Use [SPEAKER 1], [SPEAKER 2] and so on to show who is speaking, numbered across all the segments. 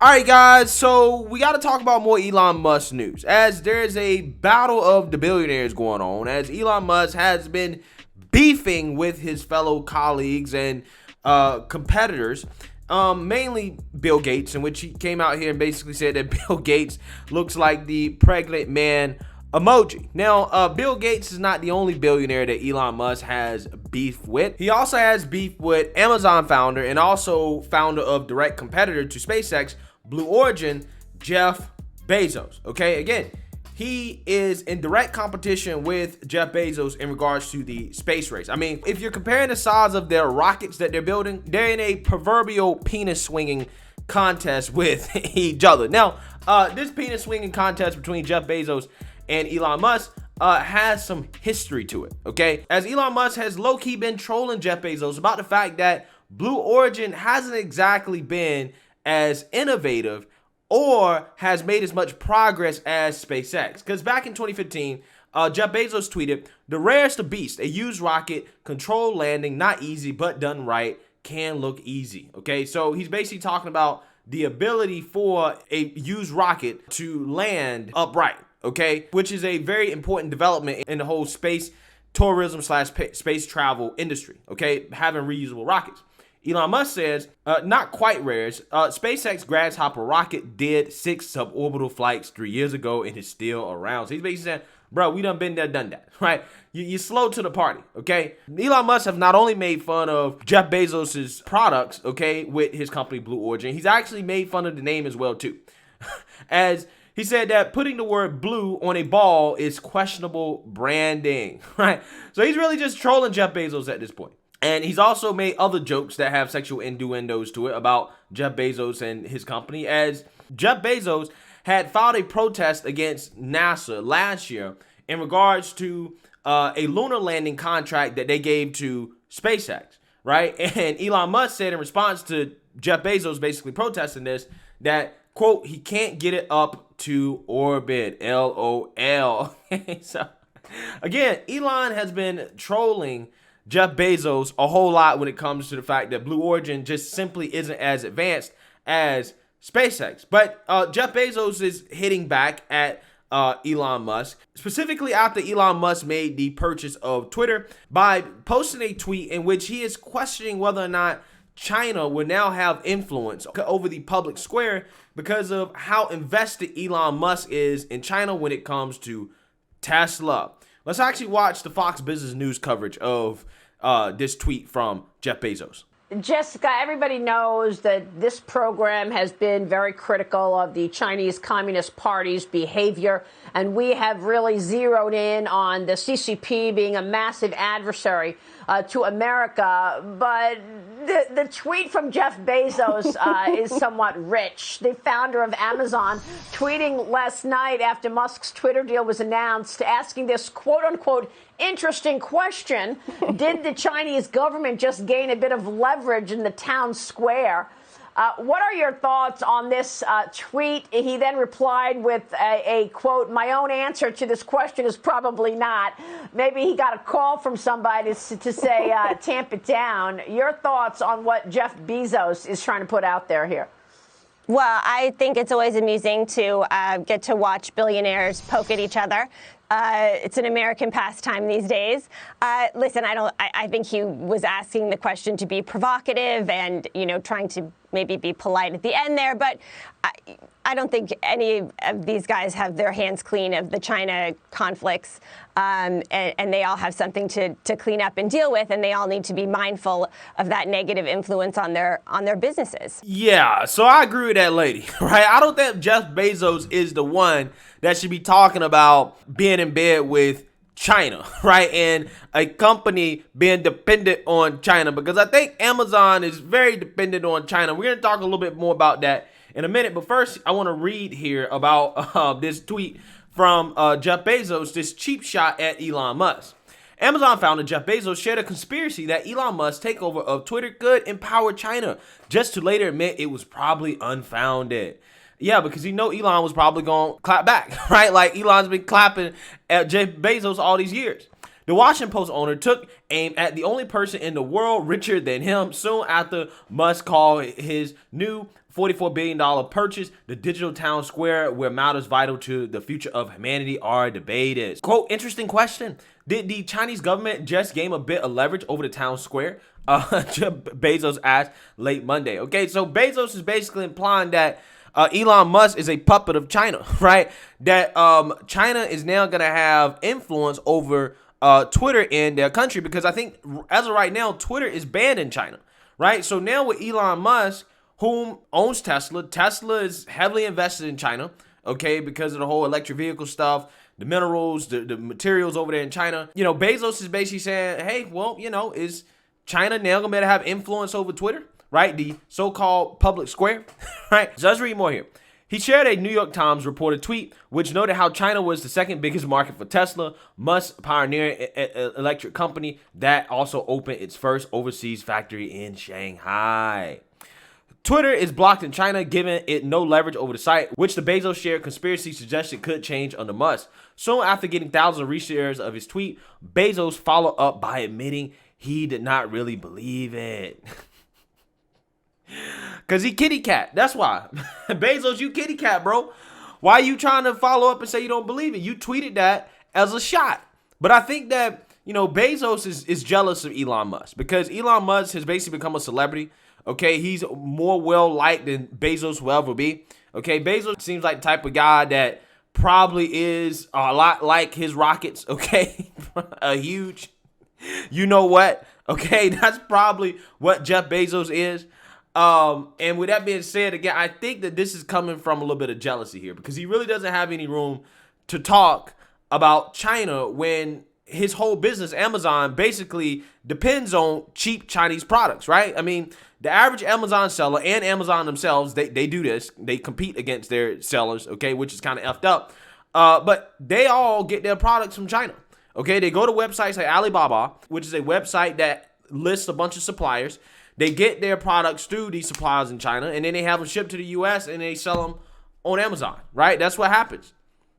[SPEAKER 1] All right, guys, so we got to talk about more Elon Musk news, as there's a battle of the billionaires going on, as Elon Musk has been beefing with his fellow colleagues and competitors, mainly Bill Gates, in which he came out here and basically said that Bill Gates looks like the pregnant man emoji. Now, Bill Gates is not the only billionaire that Elon Musk has beef with. He also has beef with Amazon founder and also founder of direct competitor to SpaceX, Blue Origin, Jeff Bezos. Okay, again, he is in direct competition with Jeff Bezos in regards to the space race. I mean, if you're comparing the size of their rockets that they're building, they're in a proverbial penis swinging contest with each other. Now, this penis swinging contest between Jeff Bezos and Elon Musk has some history to it, okay? As Elon Musk has low-key been trolling Jeff Bezos about the fact that Blue Origin hasn't exactly been as innovative or has made as much progress as SpaceX. Because back in 2015, Jeff Bezos tweeted, "The rarest of beasts, a used rocket, controlled landing, not easy, but done right, can look easy." Okay, so he's basically talking about the ability for a used rocket to land upright, okay, which is a very important development in the whole space tourism / space travel industry, okay, having reusable rockets. Elon Musk says, not quite rares. SpaceX Grasshopper rocket did 6 suborbital flights 3 years ago and is still around. So he's basically saying, bro, we done been there, done that, right? You're slow to the party, okay? Elon Musk have not only made fun of Jeff Bezos' products, okay, with his company Blue Origin, he's actually made fun of the name as well, too. As he said that putting the word blue on a ball is questionable branding, right? So he's really just trolling Jeff Bezos at this point. And he's also made other jokes that have sexual innuendos to it about Jeff Bezos and his company, as Jeff Bezos had filed a protest against NASA last year in regards to a lunar landing contract that they gave to SpaceX, right? And Elon Musk said in response to Jeff Bezos basically protesting this that, quote, he can't get it up to orbit, LOL. So, again, Elon has been trolling Jeff Bezos a whole lot when it comes to the fact that Blue Origin just simply isn't as advanced as SpaceX. But Jeff Bezos is hitting back at Elon Musk, specifically after Elon Musk made the purchase of Twitter by posting a tweet in which he is questioning whether or not China will now have influence over the public square because of how invested Elon Musk is in China when it comes to Tesla. Let's actually watch the Fox Business News coverage of this tweet from Jeff Bezos.
[SPEAKER 2] Jessica, everybody knows that this program has been very critical of the Chinese Communist Party's behavior, and we have really zeroed in on the CCP being a massive adversary to America. But the tweet from Jeff Bezos is somewhat rich. The founder of Amazon tweeting last night after Musk's Twitter deal was announced, asking this quote-unquote interesting question: did the Chinese government just gain a bit of leverage in the town square? What are your thoughts on this tweet? He then replied with a quote, "My own answer to this question is probably not." Maybe he got a call from somebody to say, tamp it down. Your thoughts on what Jeff Bezos is trying to put out there here?
[SPEAKER 3] Well, I think it's always amusing to get to watch billionaires poke at each other. It's an American pastime these days. Listen, I think he was asking the question to be provocative and, trying to maybe be polite at the end there. But I don't think any of these guys have their hands clean of the China conflicts. And they all have something to clean up and deal with. And they all need to be mindful of that negative influence on their businesses.
[SPEAKER 1] Yeah, so I agree with that lady, right? I don't think Jeff Bezos is the one that should be talking about being in bed with China, right? And a company being dependent on China, because I think Amazon is very dependent on China. We're going to talk a little bit more about that in a minute. But first, I want to read here about this tweet from Jeff Bezos, this cheap shot at Elon Musk. Amazon founder Jeff Bezos shared a conspiracy that Elon Musk's takeover of Twitter could empower China, just to later admit it was probably unfounded. Yeah, because Elon was probably going to clap back, right? Like Elon's been clapping at Jeff Bezos all these years. The Washington Post owner took aim at the only person in the world richer than him soon after Musk called his new $44 billion purchase, the digital town square where matters vital to the future of humanity are debated. Quote, interesting question. Did the Chinese government just gain a bit of leverage over the town square? Bezos asked late Monday. Okay, so Bezos is basically implying that Elon Musk is a puppet of China, right? That China is now going to have influence over Twitter in their country, because I think as of right now, Twitter is banned in China, right? So now with Elon Musk, whom owns Tesla is heavily invested in China, okay, because of the whole electric vehicle stuff, the minerals, the materials over there in China. You know, Bezos is basically saying, hey, well, you know, is China now going to be able to have influence over Twitter, right? The so-called public square, right? So let's read more here. He shared a New York Times reported tweet which noted how China was the second biggest market for Tesla, Musk pioneering an electric company that also opened its first overseas factory in Shanghai. Twitter is blocked in China, giving it no leverage over the site, which the Bezos shared conspiracy suggested could change under Musk. Soon after getting thousands of reshares of his tweet, Bezos followed up by admitting he did not really believe it. Because he kitty cat. That's why. Bezos, you kitty cat, bro. Why are you trying to follow up and say you don't believe it? You tweeted that as a shot. But I think that, you know, Bezos is jealous of Elon Musk, because Elon Musk has basically become a celebrity. Okay, he's more well-liked than Bezos will ever be. Okay, Bezos seems like the type of guy that probably is a lot like his rockets, okay? A huge, you know what? Okay, that's probably what Jeff Bezos is. And with that being said, again, I think that this is coming from a little bit of jealousy here, because he really doesn't have any room to talk about China when his whole business, Amazon, basically depends on cheap Chinese products, right? I mean, the average Amazon seller and Amazon themselves, they do this. They compete against their sellers, okay, which is kind of effed up. But they all get their products from China, okay? They go to websites like Alibaba, which is a website that lists a bunch of suppliers. They get their products through these suppliers in China, and then they have them shipped to the U.S. and they sell them on Amazon, right? That's what happens,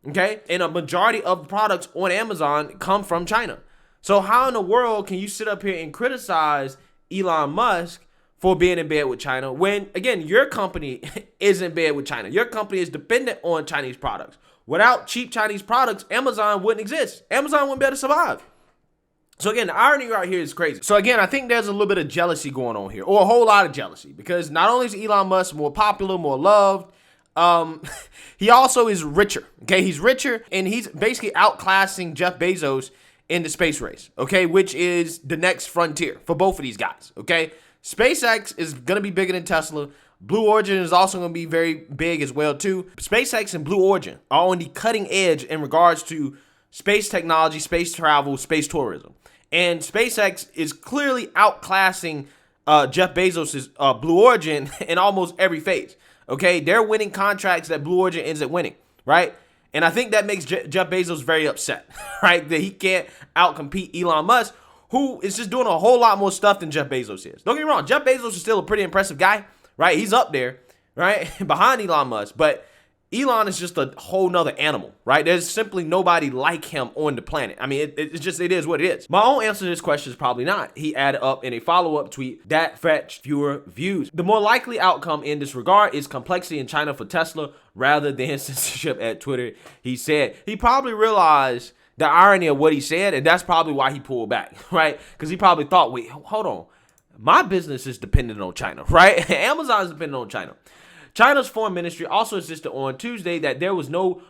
[SPEAKER 1] okay? And a majority of products on Amazon come from China. So how in the world can you sit up here and criticize Elon Musk for being in bed with China when, again, your company is in bed with China? Your company is dependent on Chinese products. Without cheap Chinese products, Amazon wouldn't exist. Amazon wouldn't be able to survive. So again, the irony right here is crazy. So again, I think there's a little bit of jealousy going on here, or a whole lot of jealousy, because not only is Elon Musk more popular, more loved, he also is richer. Okay, he's richer, and he's basically outclassing Jeff Bezos in the space race. Okay, which is the next frontier for both of these guys. Okay, SpaceX is gonna be bigger than Tesla. Blue Origin is also going to be very big as well too. SpaceX and Blue Origin are on the cutting edge in regards to space technology, space travel, space tourism. And SpaceX is clearly outclassing Jeff Bezos' Blue Origin in almost every phase. Okay, they're winning contracts that Blue Origin ends up winning, right? And I think that makes Jeff Bezos very upset, right? That he can't outcompete Elon Musk, who is just doing a whole lot more stuff than Jeff Bezos is. Don't get me wrong, Jeff Bezos is still a pretty impressive guy, right? He's up there, right? Behind Elon Musk. But Elon is just a whole nother animal, right? There's simply nobody like him on the planet. I mean, it is what it is. My own answer to this question is probably not. He added up in a follow-up tweet that fetched fewer views. The more likely outcome in this regard is complexity in China for Tesla rather than censorship at Twitter, he said. He probably realized the irony of what he said, and that's probably why he pulled back, right? Because he probably thought, wait, hold on. My business is dependent on China, right? Amazon is dependent on China. China's foreign ministry also insisted on Tuesday that there was no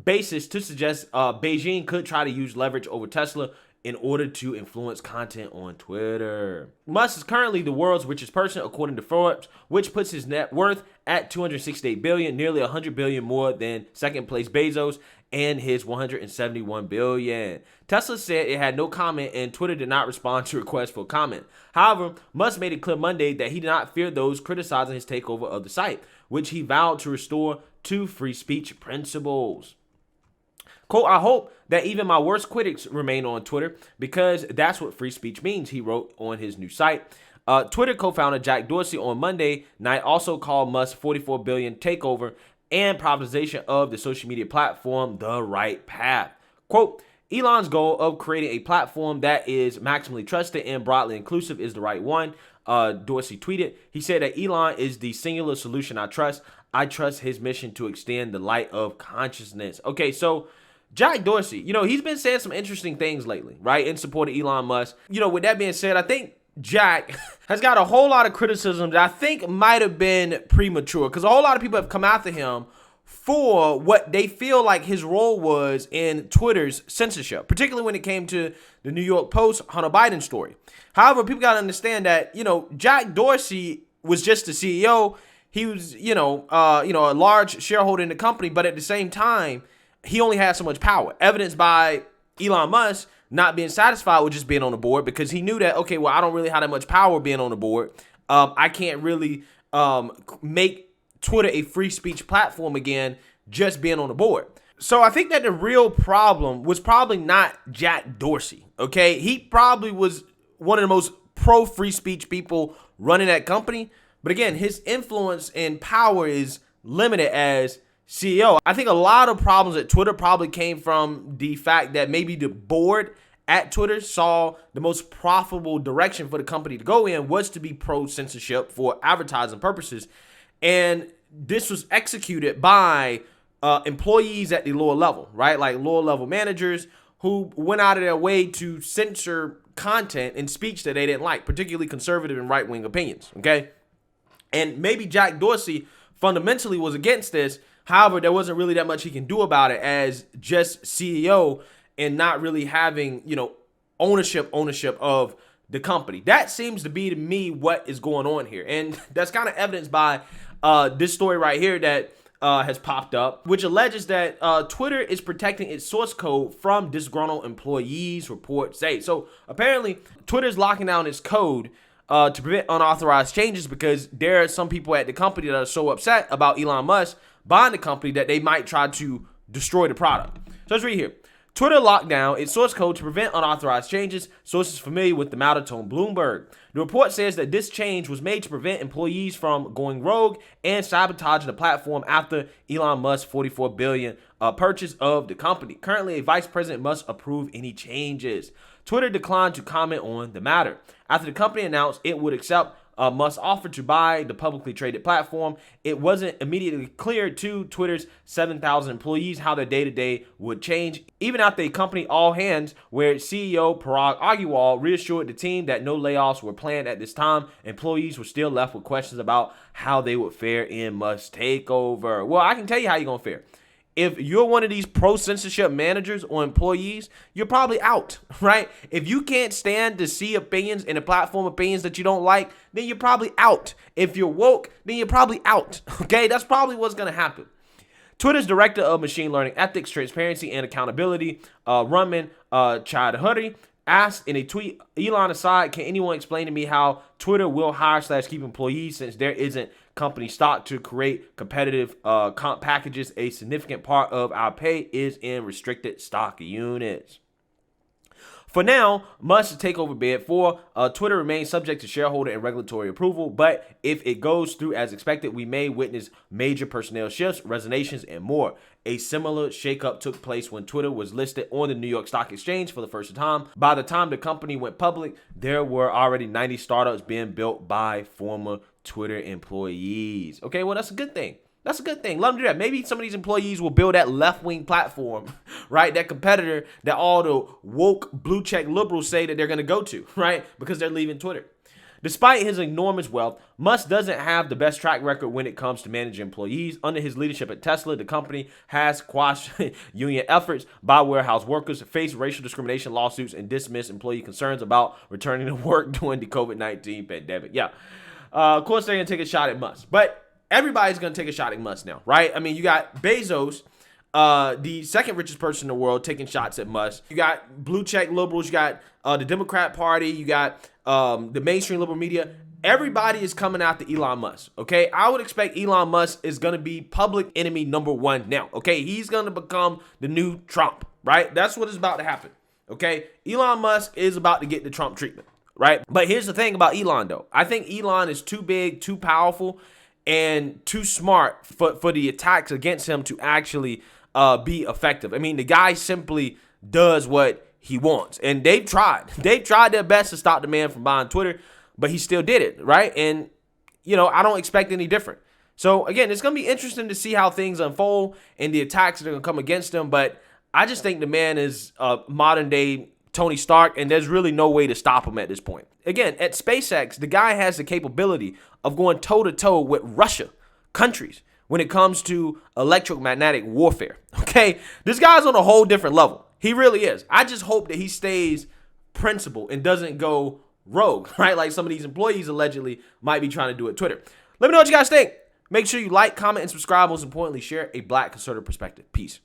[SPEAKER 1] basis to suggest Beijing could try to use leverage over Tesla in order to influence content on Twitter. Musk is currently the world's richest person, according to Forbes, which puts his net worth at $268 billion, nearly $100 billion more than second place Bezos and his $171 billion. Tesla said it had no comment, and Twitter did not respond to requests for comment. However, Musk made it clear Monday that he did not fear those criticizing his takeover of the site, which he vowed to restore to free speech principles. Quote, I hope that even my worst critics remain on Twitter because that's what free speech means, he wrote on his new site. Twitter co-founder Jack Dorsey on Monday night also called Musk's $44 billion takeover and privatization of the social media platform the right path. Quote, Elon's goal of creating a platform that is maximally trusted and broadly inclusive is the right one. Dorsey tweeted. He said that Elon is the singular solution I trust. I trust his mission to extend the light of consciousness. Okay, so Jack Dorsey, he's been saying some interesting things lately, right, in support of Elon Musk. With that being said, I think Jack has got a whole lot of criticism that I think might have been premature, because a whole lot of people have come after him for what they feel like his role was in Twitter's censorship, particularly when it came to the New York Post Hunter Biden story. However, people got to understand that, Jack Dorsey was just the CEO. He was, a large shareholder in the company, but at the same time, he only had so much power, evidenced by Elon Musk not being satisfied with just being on the board, because he knew that, okay, well, I don't really have that much power being on the board. I can't really make Twitter a free speech platform again, just being on the board. So I think that the real problem was probably not Jack Dorsey, okay? He probably was one of the most pro free speech people running that company. But again, his influence and power is limited as CEO. I think a lot of problems at Twitter probably came from the fact that maybe the board at Twitter saw the most profitable direction for the company to go in was to be pro censorship for advertising purposes. And this was executed by employees at the lower level, right? Like lower level managers who went out of their way to censor content and speech that they didn't like, particularly conservative and right-wing opinions, okay? And maybe Jack Dorsey fundamentally was against this. However, there wasn't really that much he can do about it as just CEO and not really having, ownership of the company. That seems to be, to me, what is going on here. And that's kind of evidenced by this story right here that has popped up, which alleges that Twitter is protecting its source code from disgruntled employees, reports say. So apparently, Twitter is locking down its code to prevent unauthorized changes, because there are some people at the company that are so upset about Elon Musk buying the company that they might try to destroy the product. So let's read here. Twitter locked down its source code to prevent unauthorized changes, sources familiar with the matter told Bloomberg. The report says that this change was made to prevent employees from going rogue and sabotaging the platform after Elon Musk's $44 billion purchase of the company. Currently, a vice president must approve any changes. Twitter declined to comment on the matter. After the company announced it would accept Musk's offer to buy the publicly traded platform, it wasn't immediately clear to Twitter's 7,000 employees how their day-to-day would change, even after a company all hands where CEO Parag Agrawal reassured the team that no layoffs were planned at this time. Employees were still left with questions about how they would fare in Musk's takeover. Well, I can tell you how you're going to fare. If you're one of these pro-censorship managers or employees, you're probably out, right? If you can't stand to see opinions and the platform opinions that you don't like, then you're probably out. If you're woke, then you're probably out, okay? That's probably what's going to happen. Twitter's director of machine learning ethics, transparency, and accountability, Raman Chaudhary, asked in a tweet, Elon aside, can anyone explain to me how Twitter will hire/keep employees since there isn't company stock to create competitive comp packages? A significant part of our pay is in restricted stock units. For now, Musk's takeover bid for Twitter remains subject to shareholder and regulatory approval, but if it goes through as expected, we may witness major personnel shifts, resignations, and more. A similar shakeup took place when Twitter was listed on the New York Stock Exchange for the first time. By the time the company went public, there were already 90 startups being built by former Twitter employees. Okay, well, that's a good thing. That's a good thing. Let them do that. Maybe some of these employees will build that left-wing platform, right? That competitor that all the woke blue-check liberals say that they're going to go to, right? Because they're leaving Twitter. Despite his enormous wealth, Musk doesn't have the best track record when it comes to managing employees. Under his leadership at Tesla, the company has quashed union efforts by warehouse workers, faced racial discrimination lawsuits, and dismissed employee concerns about returning to work during the COVID-19 pandemic. Yeah. Of course, they're going to take a shot at Musk. But everybody's going to take a shot at Musk now, right? I mean, you got Bezos, the second richest person in the world, taking shots at Musk. You got blue check liberals. You got the Democrat Party. You got the mainstream liberal media. Everybody is coming after Elon Musk, okay? I would expect Elon Musk is going to be public enemy number one now, okay? He's going to become the new Trump, right? That's what is about to happen, okay? Elon Musk is about to get the Trump treatment, right? But here's the thing about Elon, though. I think Elon is too big, too powerful, and too smart for the attacks against him to actually be effective. I mean, the guy simply does what he wants. And they've tried. They've tried their best to stop the man from buying Twitter. but he still did it, right? And, I don't expect any different. So, again, it's going to be interesting to see how things unfold and the attacks that are going to come against him. But I just think the man is a modern-day Tony Stark, and there's really no way to stop him at this point. Again, at SpaceX, the guy has the capability of going toe-to-toe with Russia, countries, when it comes to electromagnetic warfare, okay? This guy's on a whole different level. He really is. I just hope that he stays principled and doesn't go rogue, right? Like some of these employees allegedly might be trying to do at Twitter. Let me know what you guys think. Make sure you like, comment, and subscribe. Most importantly, share a Black conservative perspective. Peace.